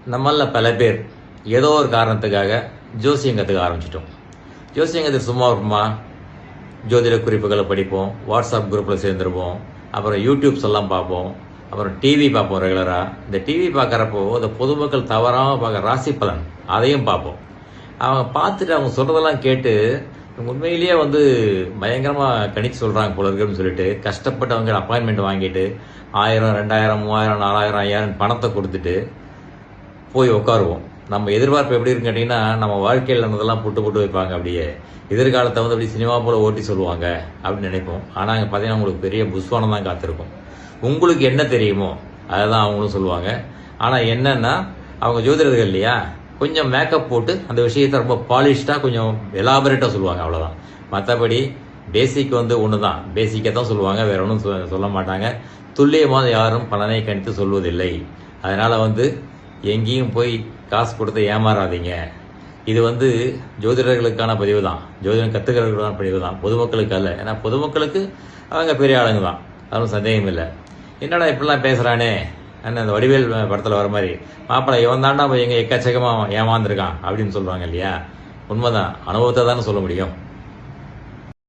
நம்மள பல பேர் ஏதோ ஒரு காரணத்துக்காக ஜோசியம் கற்றுக்க ஆரம்பிச்சிட்டோம். ஜோசியம் கற்றுக்க சும்மா இருப்போமா? ஜோதிட குறிப்புகளை படிப்போம், வாட்ஸ்அப் குரூப்பில் சேர்ந்துருப்போம், அப்புறம் யூடியூப்ஸ் எல்லாம் பார்ப்போம், அப்புறம் டிவி பார்ப்போம் ரெகுலராக. இந்த டிவி பார்க்குறப்போ இந்த பொதுமக்கள் தவறாமல் பார்க்குற ராசி பலன் அதையும் பார்ப்போம். அவங்க பார்த்துட்டு அவங்க சொல்கிறதெல்லாம் கேட்டு உண்மையிலேயே பயங்கரமாக கணிச்சு சொல்கிறாங்க போல இருக்குன்னு சொல்லிட்டு கஷ்டப்பட்டு அவங்க அப்பாயின்மெண்ட் வாங்கிட்டு 1000, 2000, 3000, 4000, 5000 பணத்தை கொடுத்துட்டு போய் உட்காருவோம். நம்ம எதிர்பார்ப்பு எப்படி இருக்குன்னு கேட்டிங்கன்னா, நம்ம வாழ்க்கையில் நடந்ததெல்லாம் புட்டு புட்டு வைப்பாங்க. அப்படியே எதிர்காலத்தை அப்படி சினிமா போல் ஓட்டி சொல்லுவாங்க அப்படின்னு நினைப்போம். ஆனால் அங்கே பார்த்தீங்கன்னா உங்களுக்கு பெரிய புஸ்வானம் தான் காத்திருக்கும். உங்களுக்கு என்ன தெரியுமோ அதை தான் அவங்களும் சொல்லுவாங்க. ஆனால் என்னன்னா அவங்க ஜோதிடர்கள் இல்லையா, கொஞ்சம் மேக்கப் போட்டு அந்த விஷயத்தை ரொம்ப பாலிஷ்டாக கொஞ்சம் எலாபரேட்டாக சொல்லுவாங்க, அவ்வளோதான். மற்றபடி பேசிக் ஒன்று தான், பேசிக்காக தான் சொல்லுவாங்க, வேற ஒன்றும் சொல்ல மாட்டாங்க. துல்லியமாக யாரும் பலனை கணித்து சொல்வதில்லை. அதனால் எங்கேயும் போய் காசு கொடுத்து ஏமாறாதீங்க. இது ஜோதிடர்களுக்கான பதிவு தான், ஜோதிடம் கற்றுக்கிறவர்களுக்கான பதிவு தான், பொதுமக்களுக்கு அல்ல. ஏன்னா பொதுமக்களுக்கு அவங்க பெரிய ஆளுங்க தான், அதுவும் சந்தேகம் இல்லை. என்னடா இப்படிலாம் பேசுகிறானே, அந்த வடிவேல் படத்தில் வர மாதிரி மாப்பிள்ளை இவன் தாண்டா எங்கே எக்கச்சக்கமாக ஏமாந்துருக்கான் அப்படின்னு சொல்லுவாங்க இல்லையா. உண்மைதான், அனுபவத்தை தானே சொல்ல முடியும்.